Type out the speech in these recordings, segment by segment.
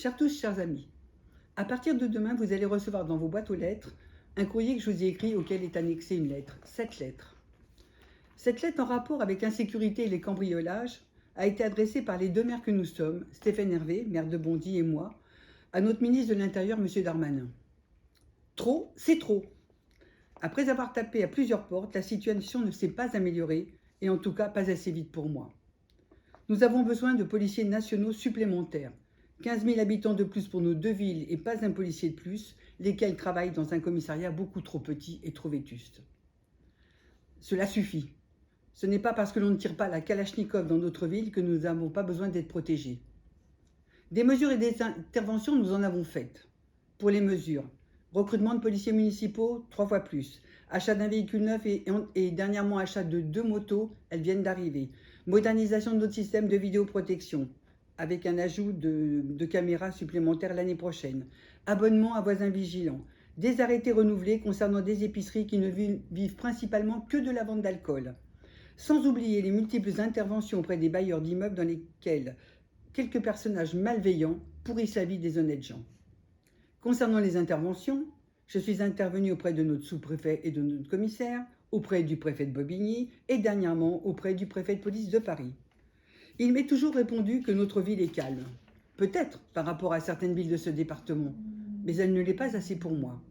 Chers tous, chers amis, à partir de demain, vous allez recevoir dans vos boîtes aux lettres un courrier que je vous ai écrit auquel est annexée une lettre, 7 lettres. Cette lettre en rapport avec l'insécurité et les cambriolages a été adressée par les deux maires que nous sommes, Stéphane Hervé, maire de Bondy, et moi, à notre ministre de l'Intérieur, M. Darmanin. Trop, c'est trop. Après avoir tapé à plusieurs portes, la situation ne s'est pas améliorée, et en tout cas pas assez vite pour moi. Nous avons besoin de policiers nationaux supplémentaires. 15 000 habitants de plus pour nos deux villes et pas un policier de plus, lesquels travaillent dans un commissariat beaucoup trop petit et trop vétuste. Cela suffit. Ce n'est pas parce que l'on ne tire pas la Kalachnikov dans notre ville que nous n'avons pas besoin d'être protégés. Des mesures et des interventions, nous en avons faites. Pour les mesures, recrutement de policiers municipaux, 3 fois plus. Achat d'un véhicule neuf et dernièrement achat de 2 motos, elles viennent d'arriver. Modernisation de notre système de vidéoprotection, avec un ajout de caméras supplémentaires l'année prochaine. Abonnement à voisins vigilants. Des arrêtés renouvelés concernant des épiceries qui ne vivent principalement que de la vente d'alcool. Sans oublier les multiples interventions auprès des bailleurs d'immeubles dans lesquels quelques personnages malveillants pourrissent la vie des honnêtes gens. Concernant les interventions, je suis intervenue auprès de notre sous-préfet et de notre commissaire, auprès du préfet de Bobigny et dernièrement auprès du préfet de police de Paris. Il m'est toujours répondu que notre ville est calme. Peut-être par rapport à certaines villes de ce département, mais elle ne l'est pas assez pour moi.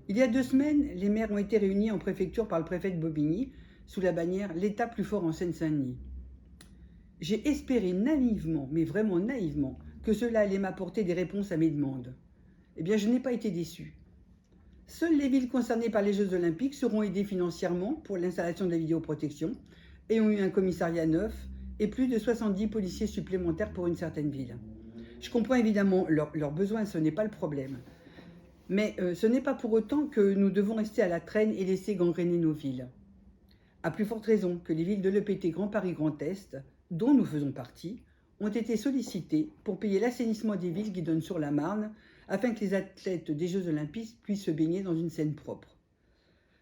Il y a 2 semaines, les maires ont été réunis en préfecture par le préfet de Bobigny sous la bannière « L'État plus fort en Seine-Saint-Denis ». J'ai espéré naïvement, mais vraiment naïvement, que cela allait m'apporter des réponses à mes demandes. Eh bien, je n'ai pas été déçue. Seules les villes concernées par les Jeux Olympiques seront aidées financièrement pour l'installation de la vidéoprotection et ont eu un commissariat neuf et plus de 70 policiers supplémentaires pour une certaine ville. Je comprends évidemment leurs besoins, ce n'est pas le problème. Mais ce n'est pas pour autant que nous devons rester à la traîne et laisser gangréner nos villes. À plus forte raison que les villes de l'EPT Grand Paris Grand Est, dont nous faisons partie, ont été sollicitées pour payer l'assainissement des villes qui donnent sur la Marne, afin que les athlètes des Jeux Olympiques puissent se baigner dans une Seine propre.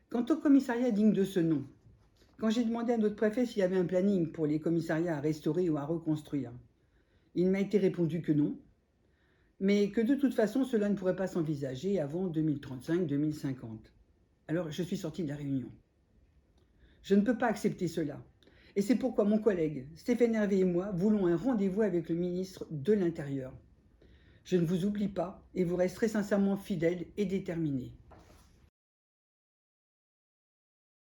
Quant au commissariat digne de ce nom, quand j'ai demandé à notre préfet s'il y avait un planning pour les commissariats à restaurer ou à reconstruire, il m'a été répondu que non, mais que de toute façon cela ne pourrait pas s'envisager avant 2035-2050. Alors je suis sortie de la réunion. Je ne peux pas accepter cela. Et c'est pourquoi mon collègue Stéphane Hervé et moi voulons un rendez-vous avec le ministre de l'Intérieur. Je ne vous oublie pas et vous resterez sincèrement fidèle et déterminé.